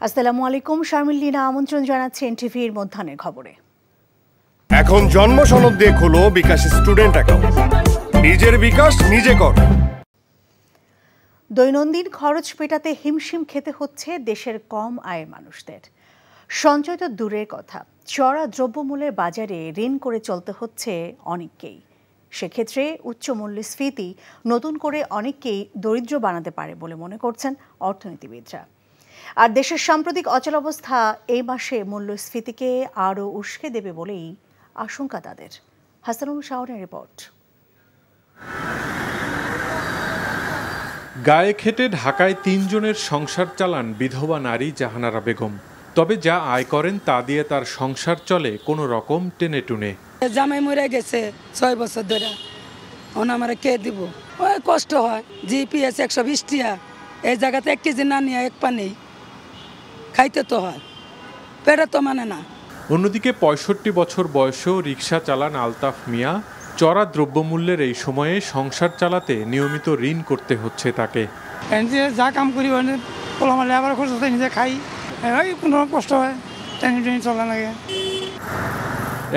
আসসালামু আলাইকুম, শারমিন লীনা আমন্ত্রণ জানাচ্ছি এনটিভির মধ্যাহ্নের খবরে। এখন জন্ম সনদ দিয়ে খোলো বিকাশ স্টুডেন্ট অ্যাকাউন্ট, নিজের বিকাশ নিজে কর। দৈনন্দিন খরচ মেটাতে হিমশিম খেতে হচ্ছে দেশের কম আয়ের মানুষদের। সঞ্চয় তো দূরের কথা, চড়া দ্রব্যমূল্যের বাজারে ঋণ করে চলতে হচ্ছে অনেককেই। সেক্ষেত্রে উচ্চ মূল্যস্ফীতি নতুন করে অনেককেই দরিদ্র বানাতে পারে বলে মনে করছেন অর্থনীতিবিদরা। আর দেশের সাম্প্রতিক অচলাবস্থা এই মাসে মূল্যস্ফীতিকে আরও উস্কে দেবে বলেই আশঙ্কা তাদের। হাসানুল শাওনের রিপোর্ট। গায়ে খেটে ঢাকায় ৩ জনের সংসার চালান বিধবা নারী জাহানারা বেগম। তবে যা আয় করেন তা দিয়ে তার সংসার চলে কোনো রকম টেনে টুনে। জামাই মরে গেছে ৬ বছর ধরে, আমার কে দিব? কষ্ট হয়। জিপিএস ১২০ টাকা, এই জায়গাতে ১ কেজি না নিয়ে এক পা নেই, খাইতে তো হয়, পেটে তো মানে না। অন্যদিকে ৬৫ বছর বয়সেও রিকশা চালান আলতাফ মিয়া। চড়া দ্রব্যমূল্যের এই সময়ে সংসার চালাতে নিয়মিত ঋণ করতে হচ্ছে তাকে। যা কাম করি লেবার খরচ নিজে খাই, কোনো কষ্ট হয়, চলা লাগে।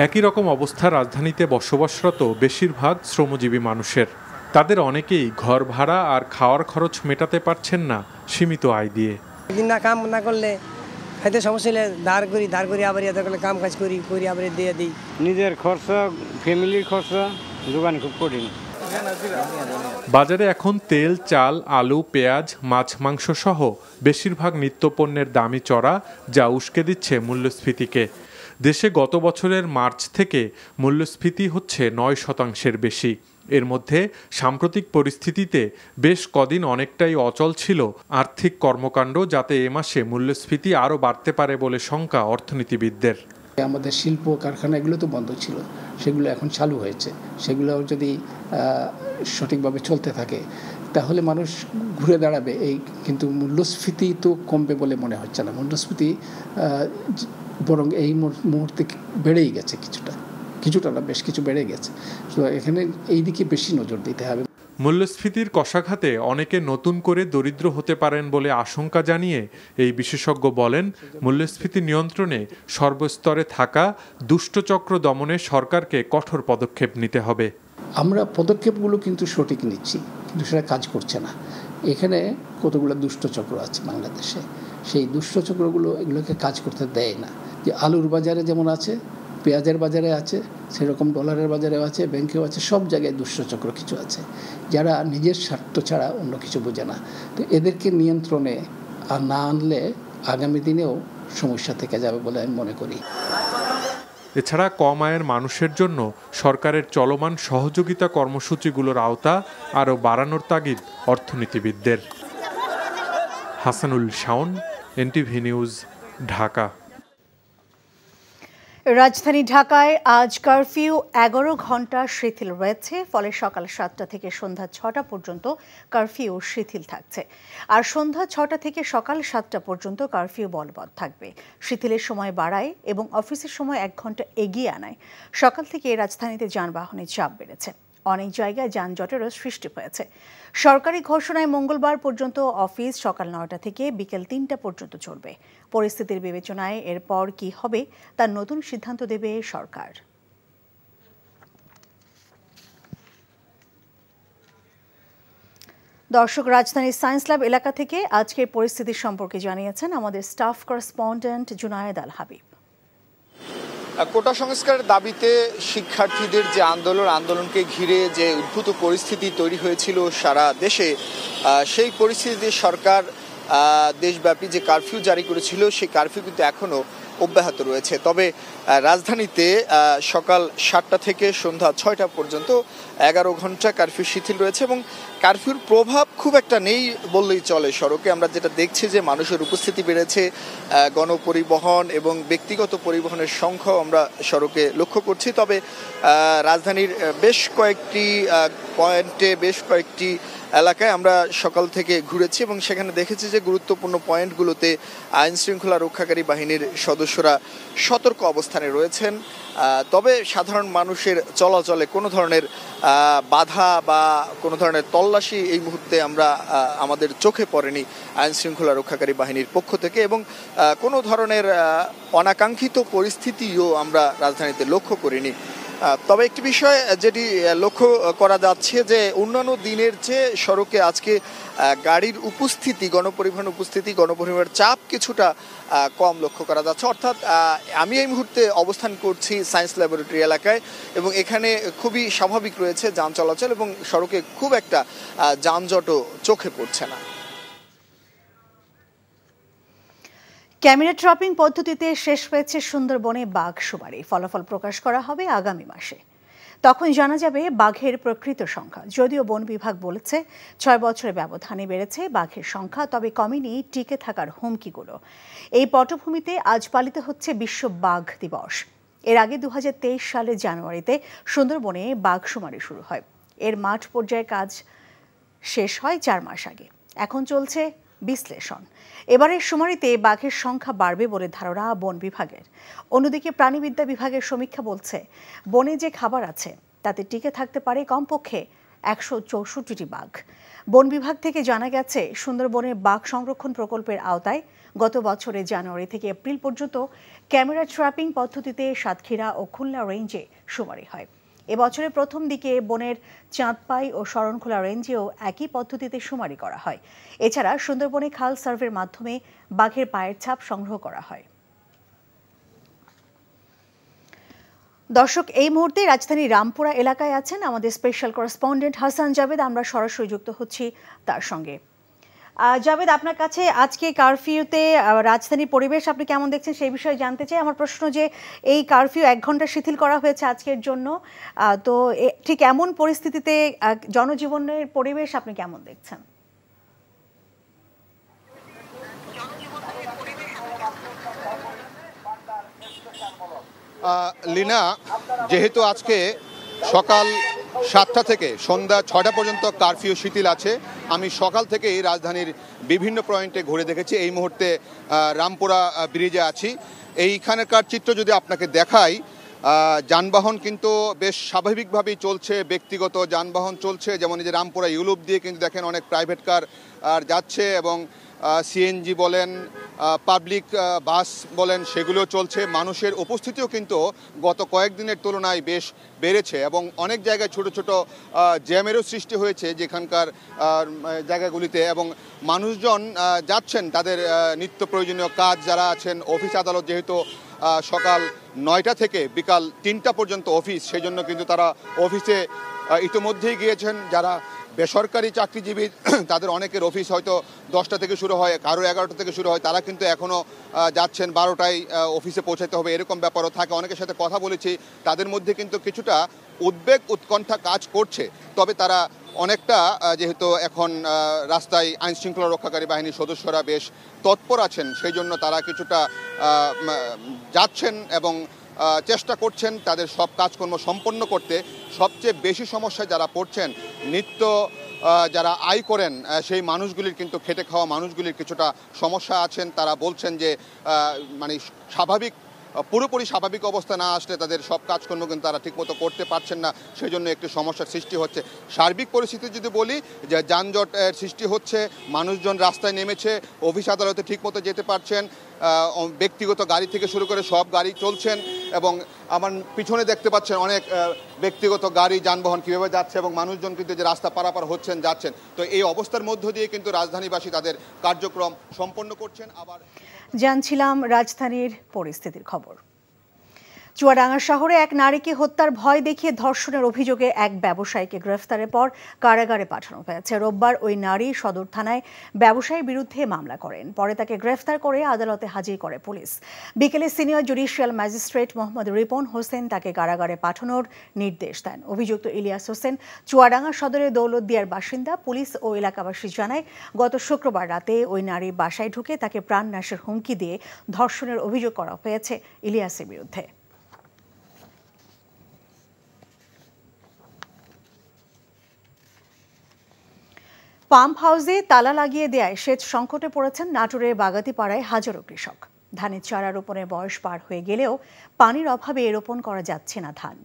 একই রকম অবস্থা রাজধানীতে বসবাসরত বেশিরভাগ শ্রমজীবী মানুষের। তাদের অনেকেই ঘর ভাড়া আর খাওয়ার খরচ মেটাতে পারছেন না সীমিত আয় দিয়ে। না কাম না করলে খাইতে সমস্যা হলে ধার করি আবার কাম কাজ করি আবার দিয়ে দিই। নিজের খরচ, ফ্যামিলির খরচ যোগান খুব কঠিন। বাজারে এখন তেল, চাল, আলু, পেঁয়াজ, মাছ, মাংস সহ বেশিরভাগ নিত্যপণ্যের দামই চড়া, যা উস্কে দিচ্ছে মূল্যস্ফীতিকে। দেশে গত বছরের মার্চ থেকে মূল্যস্ফীতি হচ্ছে ৯% বেশি। এর মধ্যে সাম্প্রতিক পরিস্থিতিতে বেশ কদিন অনেকটাই অচল ছিল আর্থিক কর্মকাণ্ড, যাতে এ মাসে মূল্যস্ফীতি আরও বাড়তে পারে বলে শঙ্কা অর্থনীতিবিদদের। আমাদের শিল্প কারখানা এগুলো তো বন্ধ ছিল, সেগুলো এখন চালু হয়েছে। সেগুলো যদি সঠিকভাবে চলতে থাকে তাহলে মানুষ ঘুরে দাঁড়াবে। কিন্তু মূল্যস্ফীতি তো কমবে বলে মনে হচ্ছে না। মূল্যস্ফীতি বরং এই মুহূর্তে বেড়েই গেছে, কিছুটা না, বেশ কিছু বেড়ে গেছে। তো এখানে এই দিকে বেশি নজর দিতে হবে। মূল্যস্ফীতির কষাঘাতে অনেকে নতুন করে দরিদ্র হতে পারেন বলে আশঙ্কা জানিয়ে এই বিশেষজ্ঞ বলেন, মূল্যস্ফীতি নিয়ন্ত্রণে সর্বস্তরে থাকা দুষ্টচক্র দমনে সরকারকে কঠোর পদক্ষেপ নিতে হবে। আমরা পদক্ষেপগুলো কিন্তু সঠিক নিচ্ছি, কিন্তু সেটা কাজ করছে না। এখানে কতগুলো দুষ্টচক্র আছে বাংলাদেশে, সেই দুষ্টচক্রগুলো এগুলোকে কাজ করতে দেয় না। যে আলুর বাজারে যেমন আছে, পেঁয়াজের বাজারে আছে, সেরকম ডলারের বাজারেও আছে, ব্যাংকেও আছে, সব জায়গায় দুষ্টচক্র কিছু আছে যারা নিজের স্বার্থ ছাড়া অন্য কিছু বোঝে না। তো এদেরকে নিয়ন্ত্রণে আর না আনলে আগামী দিনেও সমস্যা থেকে যাবে বলে আমি মনে করি। এছাড়া কম আয়ের মানুষের জন্য সরকারের চলমান সহযোগিতা কর্মসূচিগুলোর আওতা আরও বাড়ানোর তাগিদ অর্থনীতিবিদদের। Hasanul Shaon, NTV news, Dhaka. রাজধানী ঢাকায় আজ কারফিউ 11 ঘন্টা শিথিল রয়েছে, ফলে সকাল 7টা থেকে সন্ধ্যা 6টা পর্যন্ত কারফিউ শিথিল থাকছে। আর সন্ধ্যা 6টা থেকে সকাল 7টা পর্যন্ত কারফিউ বলবৎ থাকবে। শিথিলের সময় বাড়ায় এবং অফিসের সময় 1 ঘন্টা এগিয়ে আনায় সকাল থেকে রাজধানীতে যানবাহনের চাপ বেড়েছে। অনেক জায়গায় যানজটেরও সৃষ্টি হয়েছে। সরকারি ঘোষণায় মঙ্গলবার পর্যন্ত অফিস সকাল 9টা থেকে বিকেল 3টা পর্যন্ত চলবে। পরিস্থিতির বিবেচনায় এরপর কি হবে তার নতুন সিদ্ধান্ত দেবে সরকার। দর্শক, রাজধানীর সায়েন্স ল্যাব এলাকা থেকে আজকের পরিস্থিতি সম্পর্কে জানিয়েছেন আমাদের স্টাফ করেসপন্ডেন্ট জুনায়েদ আল হাবিব। কোটা সংস্কারের দাবিতে শিক্ষার্থীদের যে আন্দোলনকে ঘিরে যে উদ্ভূত পরিস্থিতি তৈরি হয়েছিল সারা দেশে, সেই পরিস্থিতিতে সরকার দেশব্যাপী যে কারফিউ জারি করেছিল, সেই কারফিউ কিন্তু এখনও অব্যাহত রয়েছে। তবে রাজধানীতে সকাল 7টা থেকে সন্ধ্যা 6টা পর্যন্ত 11 ঘন্টা কারফিউ শিথিল রয়েছে এবং কারফিউর প্রভাব খুব একটা নেই বললেই চলে। সড়কে আমরা যেটা দেখছি যে মানুষের উপস্থিতি বেড়েছে, গণপরিবহন এবং ব্যক্তিগত পরিবহনের সংখ্যাও আমরা সড়কে লক্ষ্য করছি। তবে রাজধানীর বেশ কয়েকটি পয়েন্টে, বেশ কয়েকটি এলাকায় আমরা সকাল থেকে ঘুরেছি এবং সেখানে দেখেছি যে গুরুত্বপূর্ণ পয়েন্টগুলোতে আইন শৃঙ্খলা রক্ষাকারী বাহিনীর সদস্য সদস্যরা সতর্ক অবস্থানে রয়েছেন। তবে সাধারণ মানুষের চলাচলে কোনো ধরনের বাধা বা কোনো ধরনের তল্লাশি এই মুহূর্তে আমরা আমাদের চোখে পড়েনি আইন শৃঙ্খলা রক্ষাকারী বাহিনীর পক্ষ থেকে, এবং কোনো ধরনের অনাকাঙ্ক্ষিত পরিস্থিতিও আমরা রাজধানীতে লক্ষ্য করিনি। তবে একটি বিষয় যেটি লক্ষ্য করা যাচ্ছে যে অন্যান্য দিনের চেয়ে সড়কে আজকে গাড়ির উপস্থিতি, গণপরিবহনের চাপ কিছুটা কম লক্ষ্য করা যাচ্ছে। অর্থাৎ আমি এই মুহূর্তে অবস্থান করছি সায়েন্স ল্যাবরেটরি এলাকায়, এবং এখানে খুবই স্বাভাবিক রয়েছে যান চলাচল, এবং সড়কে খুব একটা যানজটও চোখে পড়ছে না। ক্যামেরা ট্র্যাপিং পদ্ধতিতে শেষ হয়েছে সুন্দরবনে বাঘ শুমারি। ফলাফল প্রকাশ করা হবে আগামী মাসে। তখন জানা যাবে বাঘের প্রকৃত সংখ্যা। যদিও বন বিভাগ বলেছে 6 বছরের ব্যবধানে বেড়েছে বাঘের সংখ্যা, তবে কমেনি টিকে থাকার হুমকিগুলো। এই পটভূমিতে আজ পালিত হচ্ছে বিশ্ব বাঘ দিবস। এর আগে 2023 সালের জানুয়ারিতে সুন্দরবনে বাঘ শুমারি শুরু হয়। এর মাঠ পর্যায়ে কাজ শেষ হয় 4 মাস আগে। এখন চলছে বিশ্লেষণ। এবারের শুমারিতে বাঘের সংখ্যা বাড়বে বলে ধারণা বন বিভাগের। অন্যদিকে প্রাণীবিদ্যা বিভাগের সমীক্ষা বলছে বনে যে খাবার আছে তাতে টিকে থাকতে পারে কমপক্ষে 164টি বাঘ। বন বিভাগ থেকে জানা গেছে সুন্দরবনের বাঘ সংরক্ষণ প্রকল্পের আওতায় গত বছরের জানুয়ারি থেকে এপ্রিল পর্যন্ত ক্যামেরা ট্র্যাপিং পদ্ধতিতে সাতক্ষীরা ও খুলনা রেঞ্জে শুমারি হয়। এবছরের প্রথম দিকে বনের চাঁদপাই ও শরণখোলা রেঞ্জেও একই পদ্ধতিতে শুমারি করা হয়। এছাড়া সুন্দরবনে খাল সার্ভের মাধ্যমে বাঘের পায়ের ছাপ সংগ্রহ করা হয়। দর্শক, এই মুহূর্তে রাজধানী রামপুরা এলাকায় আছেন আমাদের স্পেশাল করেসপন্ডেন্ট হাসান জাভেদ। আমরা সরাসরি যুক্ত হচ্ছি তার সঙ্গে। জাভেদ, আপনার কাছে আজকে কারফিউতে রাজধানীর পরিবেশ আপনি কেমন দেখছেন সেই বিষয়ে জানতে চাই। আমার প্রশ্ন যে এই কারফিউ 1 ঘন্টা শিথিল করা হয়েছে আজকের জন্য, তো ঠিক এমন পরিস্থিতিতে জনজীবনের পরিবেশ আপনি কেমন দেখছেন? লিনা, যেহেতু আজকে সকাল 7টা থেকে সন্ধ্যা 6টা পর্যন্ত কারফিউ শিথিল আছে, আমি সকাল থেকেই রাজধানীর বিভিন্ন পয়েন্টে ঘুরে দেখেছি। এই মুহূর্তে রামপুরা ব্রিজে আছি। এইখানকার চিত্র যদি আপনাকে দেখাই, যানবাহন কিন্তু বেশ স্বাভাবিকভাবেই চলছে, ব্যক্তিগত যানবাহন চলছে। যেমন এই যে রামপুরা ইউলুপ দিয়ে কিন্তু দেখেন অনেক প্রাইভেট কার যাচ্ছে, এবং সিএনজি বলেন, পাবলিক বাস বলেন, সেগুলো চলছে। মানুষের উপস্থিতিও কিন্তু গত কয়েকদিনের তুলনায় বেশ বেড়েছে, এবং অনেক জায়গায় ছোট ছোট জ্যামেরও সৃষ্টি হয়েছে যেখানকার জায়গাগুলিতে, এবং মানুষজন যাচ্ছেন তাদের নিত্য প্রয়োজনীয় কাজ। যারা আছেন অফিস আদালত, যেহেতু সকাল 9টা থেকে বিকাল 3টা পর্যন্ত অফিস, সেই জন্য কিন্তু তারা অফিসে ইতিমধ্যেই গিয়েছেন। যারা বেসরকারি চাকরিজীবী তাদের অনেকের অফিস হয়তো 10টা থেকে শুরু হয়, কারো 11টা থেকে শুরু হয়, তারা কিন্তু এখনও যাচ্ছেন, 12টায় অফিসে পৌঁছাতে হবে, এরকম ব্যাপারও থাকে। অনেকের সাথে কথা বলেছি, তাদের মধ্যে কিন্তু কিছুটা উদ্বেগ উৎকণ্ঠা কাজ করছে। তবে তারা অনেকটা, যেহেতু এখন রাস্তায় আইন শৃঙ্খলা রক্ষাকারী বাহিনীর সদস্যরা বেশ তৎপর আছেন, সেই জন্য তারা কিছুটা যাচ্ছেন এবং চেষ্টা করছেন তাদের সব কাজকর্ম সম্পন্ন করতে। সবচেয়ে বেশি সমস্যায় যারা পড়ছেন, নিত্য যারা আয় করেন সেই মানুষগুলির, কিন্তু খেটে খাওয়া মানুষগুলির কিছুটা সমস্যা আছেন। তারা বলছেন যে মানে পুরোপুরি স্বাভাবিক অবস্থা না আসলে তাদের সব কাজকর্ম কিন্তু তারা ঠিকমতো করতে পারছেন না, সেই জন্য একটি সমস্যার সৃষ্টি হচ্ছে। সার্বিক পরিস্থিতি যদি বলি, যে যানজটের সৃষ্টি হচ্ছে, মানুষজন রাস্তায় নেমেছে, অফিস আদালতে ঠিকমতো যেতে পারছেন, ব্যক্তিগত গাড়ি থেকে শুরু করে সব গাড়ি চলছেন, এবং আমার পিছনে দেখতে পাচ্ছেন অনেক ব্যক্তিগত গাড়ি যানবাহন কীভাবে যাচ্ছে, এবং মানুষজন কিন্তু যে রাস্তা পারাপার হচ্ছেন, যাচ্ছেন। তো এই অবস্থার মধ্য দিয়ে কিন্তু রাজধানীবাসী তাদের কার্যক্রম সম্পন্ন করছেন। আবার জানছিলাম রাজধানীর পরিস্থিতির খবর। চুয়াডাঙ্গা শহরে এক নারীকে হত্যার ভয় দেখিয়ে ধর্ষণের অভিযোগে এক ব্যবসায়ীকে গ্রেফতারের পর কারাগারে পাঠানো হয়েছে। রোববার ওই নারী সদর থানায় ব্যবসায়ীর বিরুদ্ধে মামলা করেন, পরে তাকে গ্রেফতার করে আদালতে হাজির করে পুলিশ। বিকেলে senior judicial magistrate Mohammad Ripon Hossain তাকে কারাগারে পাঠানোর নির্দেশ দেন। অভিযুক্ত ইলিয়াস হোসেন চুয়াডাঙ্গা সদরের দৌলতদিয়ার বাসিন্দা। পুলিশ ও এলাকাবাসী জানায়, গত শুক্রবার রাতে ওই নারীর বাসায় ঢুকে তাকে প্রাণনাশের হুমকি দিয়ে ধর্ষণের অভিযোগ করা হয়েছে ইলিয়াসের বিরুদ্ধে। পাম্প হাউসে তালা লাগিয়ে দেয়ায় সেচ সংকটে পড়েছেন নাটোরের বাগাতিপাড়ায় হাজারো কৃষক। ধানের চারা রোপণের বয়স পার হয়ে গেলেও পানির অভাবে রোপণ করা যাচ্ছে না ধান।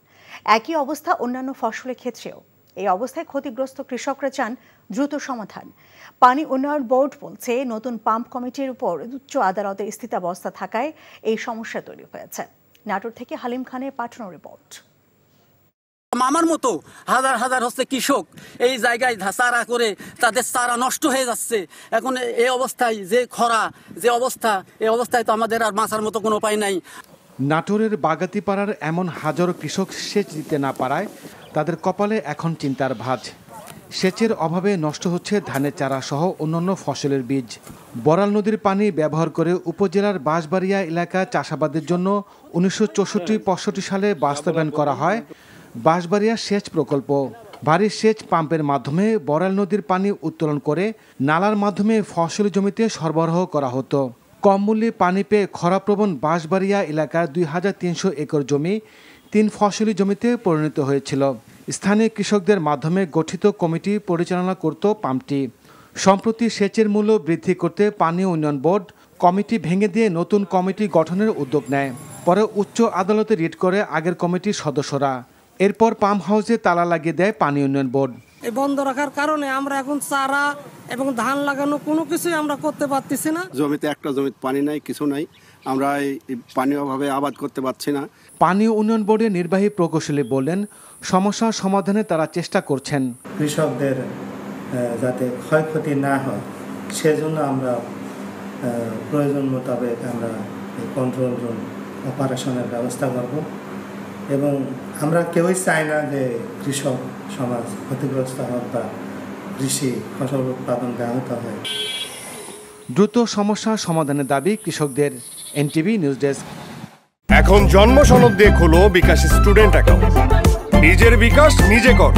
একই অবস্থা অন্যান্য ফসলের ক্ষেত্রেও। এই অবস্থায় ক্ষতিগ্রস্ত কৃষকরা চান দ্রুত সমাধান। পানি উন্নয়ন বোর্ড বলছে, নতুন পাম্প কমিটির উপর উচ্চ আদালতের স্থিতাবস্থা থাকায় এই সমস্যা তৈরি হয়েছে। নাটোর থেকে হালিম খানের পাঠানো রিপোর্ট। আমার মতো হাজার হাজার কৃষক এই জায়গায় চারা করে তাদের চারা নষ্ট হয়ে যাচ্ছে। এখন এই অবস্থায় যে খরা, যে অবস্থা, এই অবস্থায় তো আমাদের আর বাঁচার মতো কোনো উপায় নাই। নাটোরের বাগাতিপাড়ার এমন হাজারো কৃষক সেচ দিতে না পারায় তাদের কপালে এখন চিন্তার ভাঁজ। সেচের অভাবে নষ্ট হচ্ছে ধানের চারা সহ অন্যান্য ফসলের বীজ। বড়াল নদীর পানি ব্যবহার করে উপজেলার বাঁশবাড়িয়া এলাকা চাষাবাদের জন্য 1964-65 সালে বাস্তবায়ন করা হয় বাঁশবাড়িয়া সেচ প্রকল্প। ভারী সেচ পাম্পের মাধ্যমে বড়াল নদীর পানি উত্তোলন করে নালার মাধ্যমে ফসলি জমিতে সরবরাহ করা হতো। কম মূল্যে পানি পেয়ে খরাপ্রবণ বাঁশবাড়িয়া এলাকার 2300 একর জমি 3 ফসলি জমিতে পরিণত হয়েছিল। স্থানীয় কৃষকদের মাধ্যমে গঠিত কমিটি পরিচালনা করত পাম্পটি। সম্প্রতি সেচের মূল্য বৃদ্ধি করতে পানি উন্নয়ন বোর্ড কমিটি ভেঙে দিয়ে নতুন কমিটি গঠনের উদ্যোগ নেয়। পরে উচ্চ আদালতে রিট করে আগের কমিটির সদস্যরা। এরপর পাম্প হাউসে তালা লাগিয়ে দেয় পানি উন্নয়ন বোর্ড। এই বন্ধ রাখার কারণে আমরা এখন চারা এবং ধান লাগানো কোনো কিছুই আমরা করতে পারতেছি না। জমিতে একটা জমিতে পানি নাই, কিছু নাই, আমরা এই পানির অভাবে আবাদ করতে পারছি না। পানি উন্নয়ন বোর্ডের নির্বাহী প্রকৌশলী বললেন, সমস্যা সমাধানে তারা চেষ্টা করছেন। কৃষকদের যাতে ক্ষয়ক্ষতি না হয় সেজন্য আমরা প্রয়োজন মোতাবেক আমরা কন্ট্রোল রুম অপারেশনের ব্যবস্থা করব এবং আমরা কেউই চাই না যে কৃষক সমাজ ক্ষতিগ্রস্ত হোক বা কৃষি ফসল উৎপাদন ব্যাহত হয়। দ্রুত সমস্যা সমাধানের দাবি কৃষকদের। NTV news desk. এখন জন্ম সনদ দিয়ে খোলো বিকাশ স্টুডেন্ট অ্যাকাউন্ট। নিজের বিকাশ নিজে কর।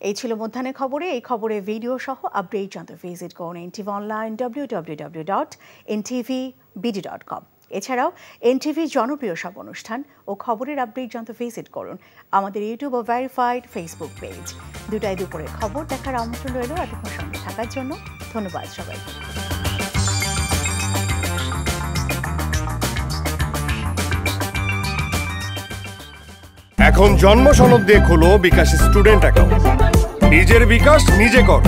এই ছিল মধ্যাহ্নের খবরে। এই খবরে ভিডিও সহ আপডেট জানতে ভিজিট করুন এনটিভি অনলাইন www.ntvbd.com। এছাড়াও এনটিভি জনপ্রিয় সব অনুষ্ঠান ও খবরের আপডেট জানতে ভিজিট করুন আমাদের ইউটিউব ও ভেরিফাইড ফেসবুক পেজ। দুটায় দুপুরের খবর দেখার আমন্ত্রণ রইল। এতক্ষণ সঙ্গে থাকার জন্য ধন্যবাদ সবাইকে। এখন জন্ম সনদ দিয়ে খোলো বিকাশ স্টুডেন্ট অ্যাকাউন্ট। নিজের বিকাশ নিজে কর।